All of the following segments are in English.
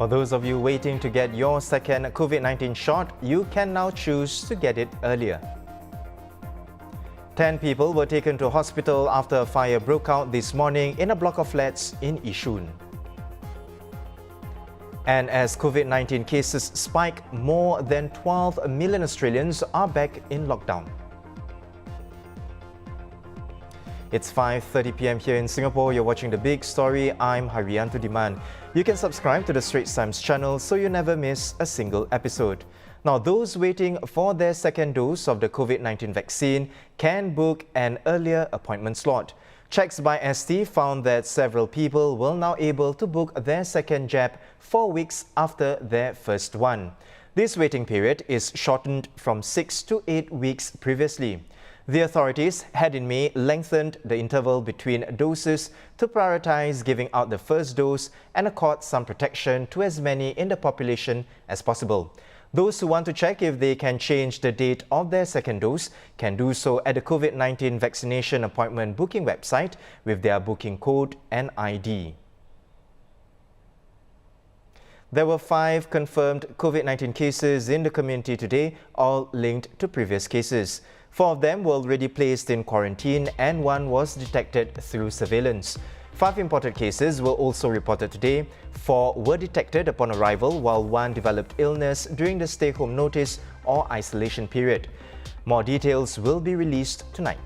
For those of you waiting to get your second COVID-19 shot, you can now choose to get it earlier. 10 people were taken to hospital after a fire broke out this morning in a block of flats in Yishun. And as COVID-19 cases spike, more than 12 million Australians are back in lockdown. It's 5:30 p.m. here in Singapore. You're watching The Big Story. I'm Haryanto Diman. You can subscribe to the Straits Times channel so you never miss a single episode. Now, those waiting for their second dose of the COVID-19 vaccine can book an earlier appointment slot. Checks by ST found that several people will now able to book their second jab 4 weeks after their first one. This waiting period is shortened from 6 to 8 weeks previously. The authorities had in May lengthened the interval between doses to prioritize giving out the first dose and accord some protection to as many in the population as possible. Those who want to check if they can change the date of their second dose can do so at the COVID-19 vaccination appointment booking website with their booking code and ID. There were 5 confirmed COVID-19 cases in the community today, all linked to previous cases. 4 of them were already placed in quarantine and 1 was detected through surveillance. 5 imported cases were also reported today. 4 were detected upon arrival, while 1 developed illness during the stay-home notice or isolation period. More details will be released tonight.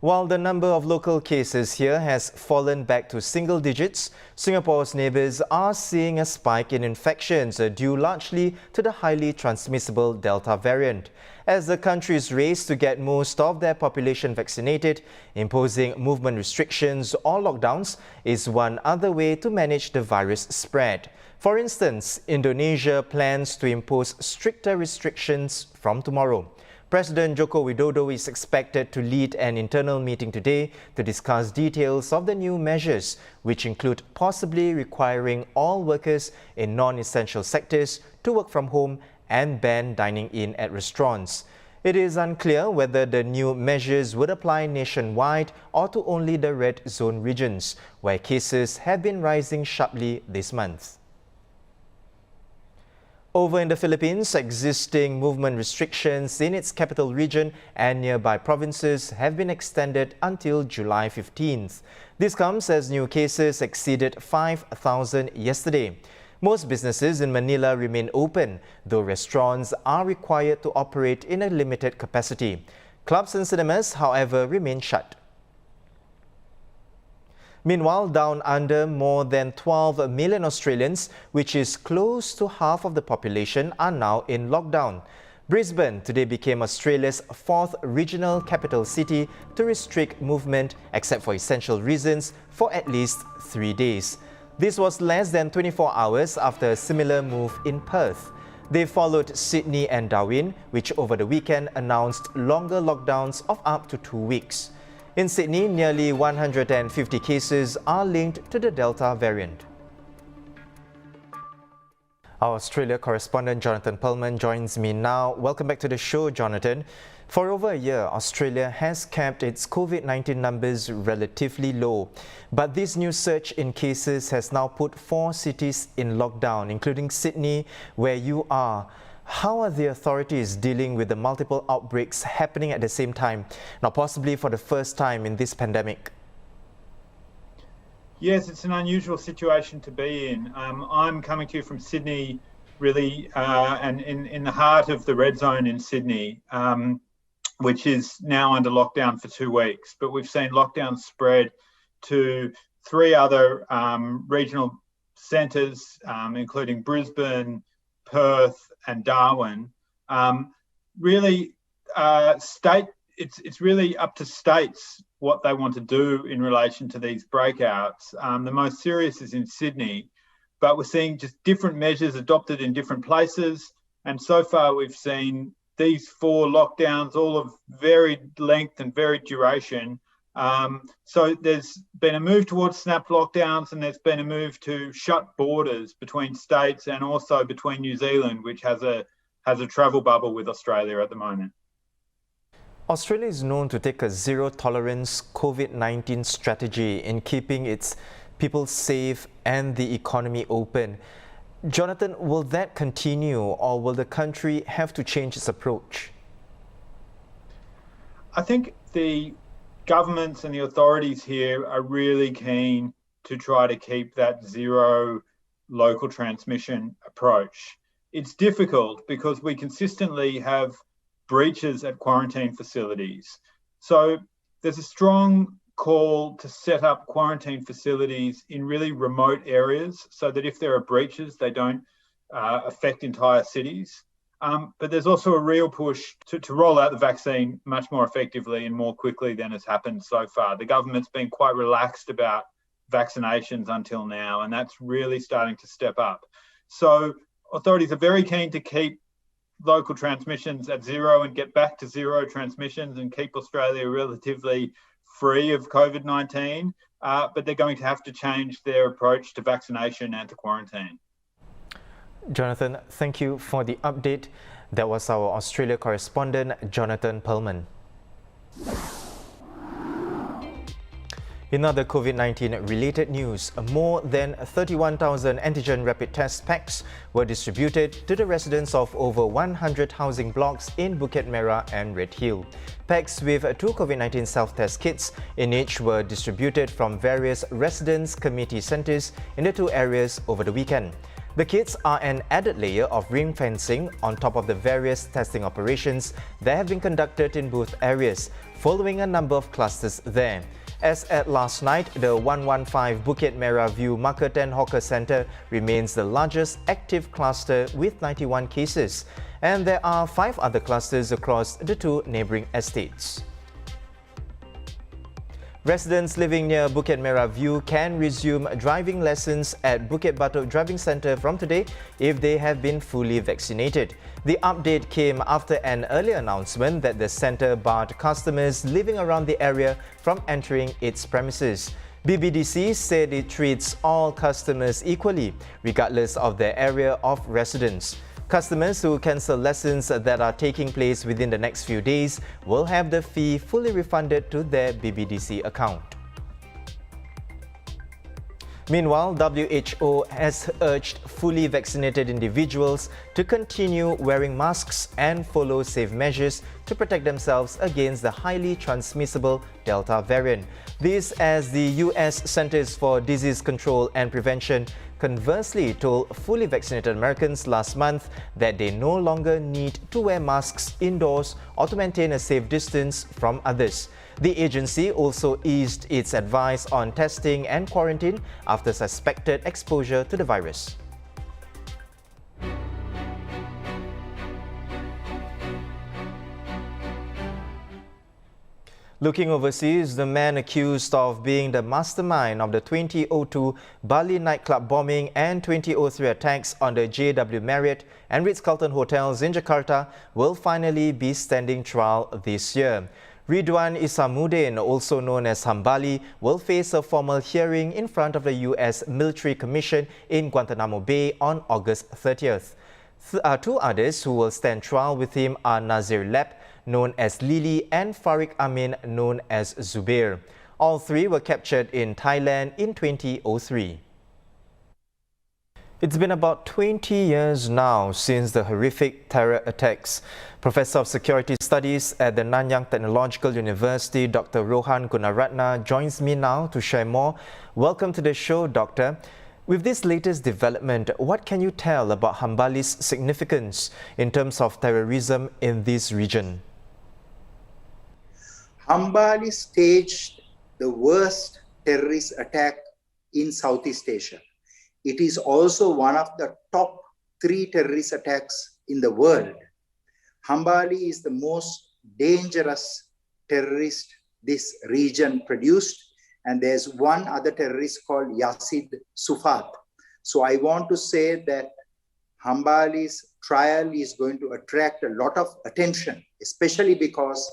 While the number of local cases here has fallen back to single digits, Singapore's neighbours are seeing a spike in infections due largely to the highly transmissible Delta variant. As the countries race to get most of their population vaccinated, imposing movement restrictions or lockdowns is one other way to manage the virus spread. For instance, Indonesia plans to impose stricter restrictions from tomorrow. President Joko Widodo is expected to lead an internal meeting today to discuss details of the new measures, which include possibly requiring all workers in non-essential sectors to work from home and ban dining in at restaurants. It is unclear whether the new measures would apply nationwide or to only the red zone regions, where cases have been rising sharply this month. Over in the Philippines, existing movement restrictions in its capital region and nearby provinces have been extended until July 15th. This comes as new cases exceeded 5,000 yesterday. Most businesses in Manila remain open, though restaurants are required to operate in a limited capacity. Clubs and cinemas, however, remain shut. Meanwhile, down under, more than 12 million Australians, which is close to half of the population, are now in lockdown. Brisbane today became Australia's 4th regional capital city to restrict movement except for essential reasons for at least 3 days. This was less than 24 hours after a similar move in Perth. They followed Sydney and Darwin, which over the weekend announced longer lockdowns of up to 2 weeks. In Sydney, nearly 150 cases are linked to the Delta variant. Our Australia correspondent Jonathan Perlman joins me now. Welcome back to the show, Jonathan. For over a year, Australia has kept its COVID-19 numbers relatively low. But this new surge in cases has now put 4 cities in lockdown, including Sydney, where you are. How are the authorities dealing with the multiple outbreaks happening at the same time, now possibly for the first time in this pandemic? Yes, it's an unusual situation to be in. I'm coming to you from Sydney, really, and in the heart of the red zone in Sydney, which is now under lockdown for 2 weeks. But we've seen lockdown spread to 3 other regional centres, including Brisbane, Perth and Darwin. It's really up to states what they want to do in relation to these breakouts. The most serious is in Sydney, but we're seeing just different measures adopted in different places. And so far we've seen these 4 lockdowns, all of varied length and varied duration. So there's been a move towards snap lockdowns, and there's been a move to shut borders between states and also between New Zealand, which has a travel bubble with Australia at the moment. Australia is known to take a zero-tolerance COVID-19 strategy in keeping its people safe and the economy open. Jonathan, will that continue or will the country have to change its approach? I think the governments and the authorities here are really keen to try to keep that zero local transmission approach. It's difficult because we consistently have breaches at quarantine facilities. So there's a strong call to set up quarantine facilities in really remote areas so that if there are breaches, they don't affect entire cities. But there's also a real push to roll out the vaccine much more effectively and more quickly than has happened so far. The government's been quite relaxed about vaccinations until now, and that's really starting to step up. So authorities are very keen to keep local transmissions at zero and get back to zero transmissions and keep Australia relatively free of COVID-19, but they're going to have to change their approach to vaccination and to quarantine. Jonathan, thank you for the update. That was our Australia correspondent, Jonathan Perlman. In other COVID-19 related news, more than 31,000 antigen rapid test packs were distributed to the residents of over 100 housing blocks in Bukit Merah and Red Hill. Packs with 2 COVID-19 self-test kits in each were distributed from various residence committee centres in the two areas over the weekend. The kits are an added layer of ring fencing on top of the various testing operations that have been conducted in both areas, following a number of clusters there. As at last night, the 115 Bukit Merah View Market and Hawker Centre remains the largest active cluster with 91 cases, and there are 5 other clusters across the 2 neighbouring estates. Residents living near Bukit Merah View can resume driving lessons at Bukit Batok Driving Centre from today if they have been fully vaccinated. The update came after an earlier announcement that the centre barred customers living around the area from entering its premises. BBDC said it treats all customers equally, regardless of their area of residence. Customers who cancel lessons that are taking place within the next few days will have the fee fully refunded to their BBDC account. Meanwhile, WHO has urged fully vaccinated individuals to continue wearing masks and follow safe measures to protect themselves against the highly transmissible Delta variant. This as the US Centers for Disease Control and Prevention conversely told fully vaccinated Americans last month that they no longer need to wear masks indoors or to maintain a safe distance from others. The agency also eased its advice on testing and quarantine after suspected exposure to the virus. Looking overseas, the man accused of being the mastermind of the 2002 Bali nightclub bombing and 2003 attacks on the JW Marriott and Ritz-Carlton hotels in Jakarta will finally be standing trial this year. Ridwan Isamuddin, also known as HAMBALI, will face a formal hearing in front of the US Military Commission in Guantanamo Bay on August 30th. 2 others who will stand trial with him are Nazir Lep, known as Lili, and Farik Amin, known as Zubair. All 3 were captured in Thailand in 2003. It's been about 20 years now since the horrific terror attacks. Professor of Security Studies at the Nanyang Technological University, Dr. Rohan Gunaratna, joins me now to share more. Welcome to the show, Doctor. With this latest development, what can you tell about HAMBALI's significance in terms of terrorism in this region? HAMBALI staged the worst terrorist attack in Southeast Asia. It is also one of the top 3 terrorist attacks in the world. HAMBALI is the most dangerous terrorist this region produced, and there's one other terrorist called Yasid Sufat. So I want to say that HAMBALI's trial is going to attract a lot of attention, especially because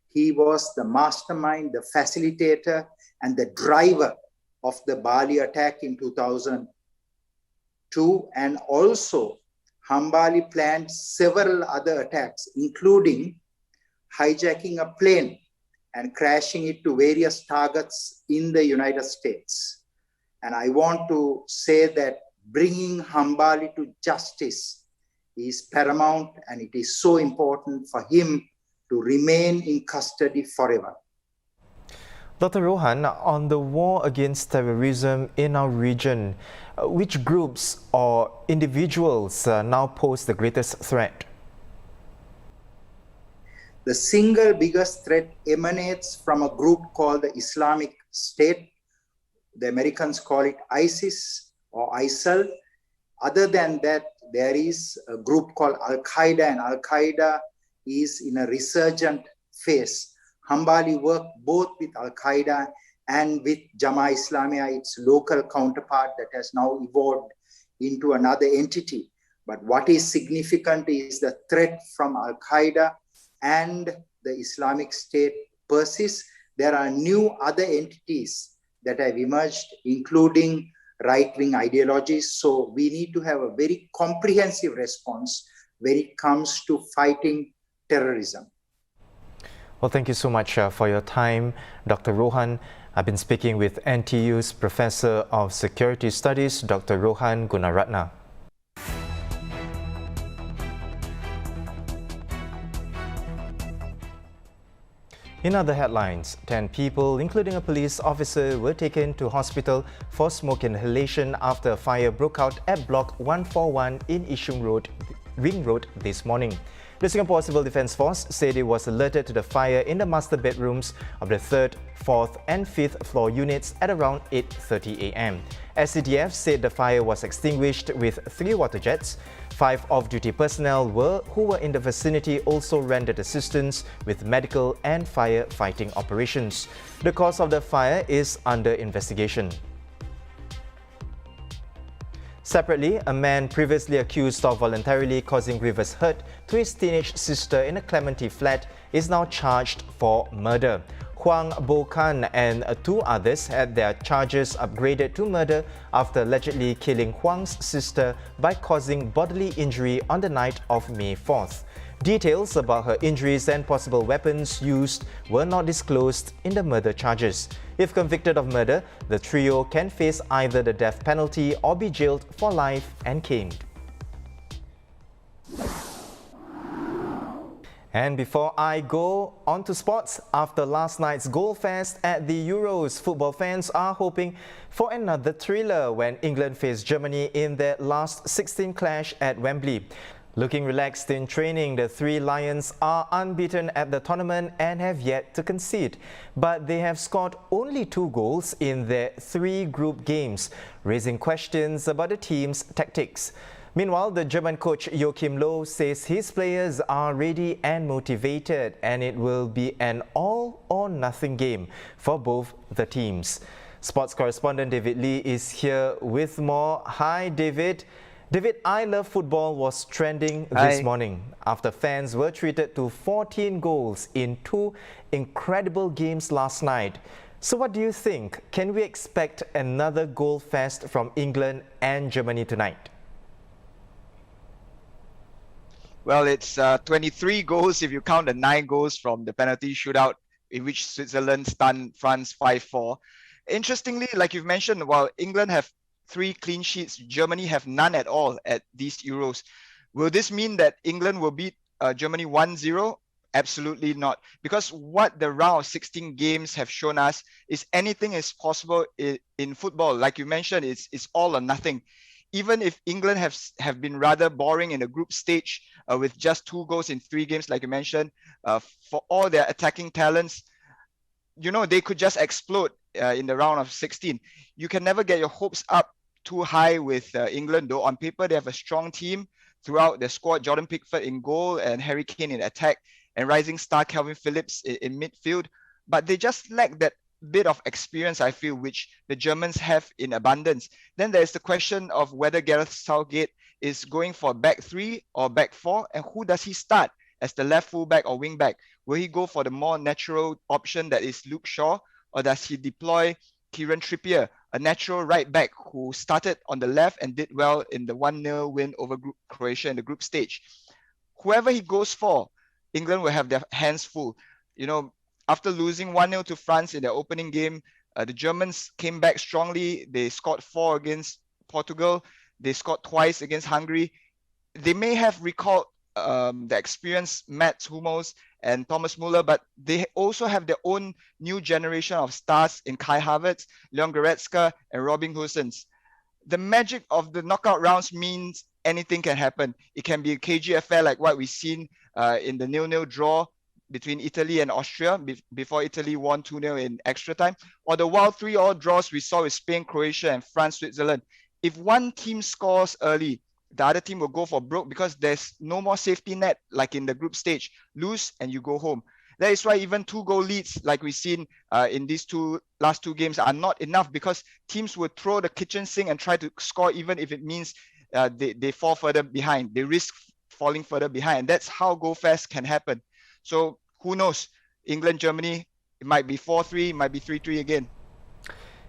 he was the mastermind, the facilitator, and the driver of the Bali attack in 2002. And also, HAMBALI planned several other attacks, including hijacking a plane and crashing it to various targets in the United States. And I want to say that bringing HAMBALI to justice is paramount, and it is so important for him to remain in custody forever. Dr. Rohan, on the war against terrorism in our region, which groups or individuals now pose the greatest threat? The single biggest threat emanates from a group called the Islamic State. The Americans call it ISIS or ISIL. Other than that, there is a group called Al-Qaeda, and Al-Qaeda is in a resurgent phase. HAMBALI worked both with Al-Qaeda and with Jama Islamiyah, its local counterpart that has now evolved into another entity. But what is significant is the threat from Al-Qaeda and the Islamic State persists. There are new other entities that have emerged, including right-wing ideologies. So we need to have a very comprehensive response when it comes to fighting terrorism. Well, thank you so much for your time, Dr. Rohan. I've been speaking with NTU's Professor of Security Studies, Dr. Rohan Gunaratna. In other headlines, 10 people, including a police officer, were taken to hospital for smoke inhalation after a fire broke out at Block 141 in Yishun Road, Ring Road this morning. The Singapore Civil Defence Force said it was alerted to the fire in the master bedrooms of the 3rd, 4th and 5th floor units at around 8:30 a.m. SCDF said the fire was extinguished with 3 water jets. 5 off-duty personnel who were in the vicinity also rendered assistance with medical and fire-fighting operations. The cause of the fire is under investigation. Separately, a man previously accused of voluntarily causing grievous hurt to his teenage sister in a Clementi flat is now charged for murder. Huang Bokan and 2 others had their charges upgraded to murder after allegedly killing Huang's sister by causing bodily injury on the night of May 4th. Details about her injuries and possible weapons used were not disclosed in the murder charges. If convicted of murder, the trio can face either the death penalty or be jailed for life and caned. And before I go on to sports, after last night's goal fest at the Euros, football fans are hoping for another thriller when England face Germany in their last 16 clash at Wembley. Looking relaxed in training, the 3 Lions are unbeaten at the tournament and have yet to concede. But they have scored only 2 goals in their 3 group games, raising questions about the team's tactics. Meanwhile, the German coach Joachim Low says his players are ready and motivated, and it will be an all-or-nothing game for both the teams. Sports correspondent David Lee is here with more. Hi, David. David, I Love Football was trending this morning after fans were treated to 14 goals in 2 incredible games last night. So what do you think? Can we expect another goal fest from England and Germany tonight? Well, it's 23 goals if you count the 9 goals from the penalty shootout in which Switzerland stunned France 5-4. Interestingly, like you've mentioned, while England have 3 clean sheets, Germany have none at all at these Euros. Will this mean that England will beat Germany 1-0? Absolutely not. Because what the round of 16 games have shown us is anything is possible in football. Like you mentioned, it's all or nothing. Even if England have been rather boring in the group stage with just 2 goals in 3 games, like you mentioned, for all their attacking talents, you know, they could just explode in the round of 16. You can never get your hopes up too high with England, though. On paper, they have a strong team throughout their squad. Jordan Pickford in goal and Harry Kane in attack and rising star Calvin Phillips in midfield. But they just lack that bit of experience, I feel, which the Germans have in abundance. Then there's the question of whether Gareth Southgate is going for back 3 or back 4, and who does he start as the left fullback or wing back? Will he go for the more natural option that is Luke Shaw, or does he deploy Kieran Trippier, a natural right back who started on the left and did well in the 1-0 win over Croatia in the group stage? Whoever he goes for, England will have their hands full. You know, after losing 1-0 to France in their opening game, The Germans came back strongly. They scored 4 against Portugal. They scored twice against Hungary. They may have recalled the experienced Mats Hummels and Thomas Muller, but they also have their own new generation of stars in Kai Havertz, Leon Goretzka, and Robin Gosens. The magic of the knockout rounds means anything can happen. It can be a cagey affair like what we've seen in the 0-0 draw between Italy and Austria before Italy won 2-0 in extra time, or the wild 3-all draws we saw with Spain, Croatia, and France, Switzerland. If one team scores early, the other team will go for broke because there's no more safety net like in the group stage. Lose and you go home. That is why even 2-goal leads like we've seen in these last two games are not enough, because teams would throw the kitchen sink and try to score even if it means they fall further behind. They risk falling further behind. That's how goal fest can happen. So who knows? England, Germany, it might be 4-3, it might be 3-3 again.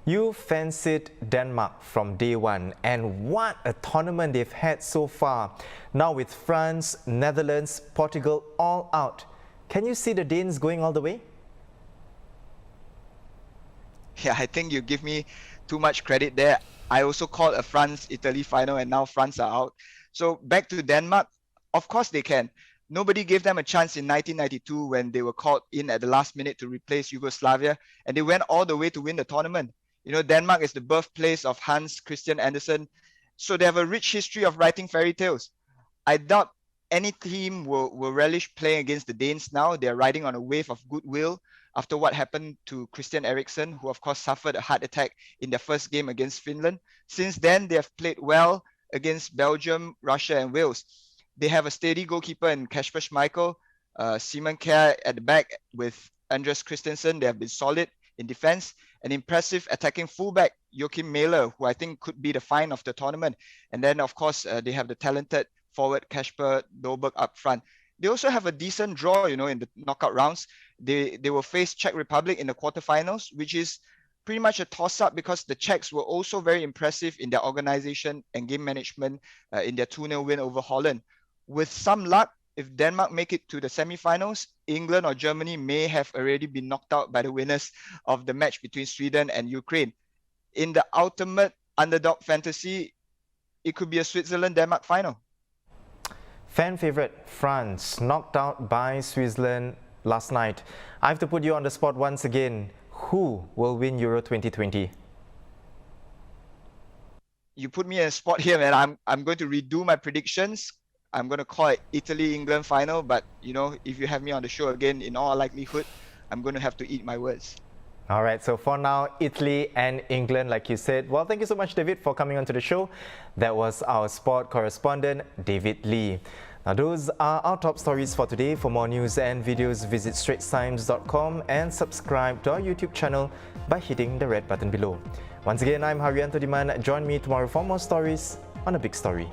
You fancied Denmark from day one, and what a tournament they've had so far. Now with France, Netherlands, Portugal all out, can you see the Danes going all the way? Yeah, I think you give me too much credit there. I also called a France-Italy final, and now France are out. So back to Denmark, of course they can. Nobody gave them a chance in 1992 when they were called in at the last minute to replace Yugoslavia, and they went all the way to win the tournament. You know, Denmark is the birthplace of Hans Christian Andersen, so they have a rich history of writing fairy tales. I doubt any team will relish playing against the Danes now. They're riding on a wave of goodwill after what happened to Christian Eriksen, who of course suffered a heart attack in their first game against Finland. Since then, they have played well against Belgium, Russia, and Wales. They have a steady goalkeeper in Kasper Schmeichel, Simon Kjær at the back with Andreas Christensen. They have been solid in defense. An impressive attacking fullback, Joachim Mæhle, who I think could be the find of the tournament. And then, of course, they have the talented forward Kasper Dolberg up front. They also have a decent draw, you know, in the knockout rounds. They will face Czech Republic in the quarterfinals, which is pretty much a toss-up because the Czechs were also very impressive in their organization and game management in their 2-0 win over Holland. With some luck, if Denmark make it to the semi-finals, England or Germany may have already been knocked out by the winners of the match between Sweden and Ukraine. In the ultimate underdog fantasy, it could be a Switzerland-Denmark final. Fan favorite France knocked out by Switzerland last night. I have to put you on the spot once again. Who will win Euro 2020? You put me in a spot here, man. I'm going to redo my predictions. I'm going to call it Italy-England final, but you know, if you have me on the show again, in all likelihood, I'm going to have to eat my words. All right, so for now, Italy and England, like you said. Well, thank you so much, David, for coming onto the show. That was our sport correspondent, David Lee. Now, those are our top stories for today. For more news and videos, visit straitstimes.com and subscribe to our YouTube channel by hitting the red button below. Once again, I'm Haryanto Diman. Join me tomorrow for more stories on A Big Story.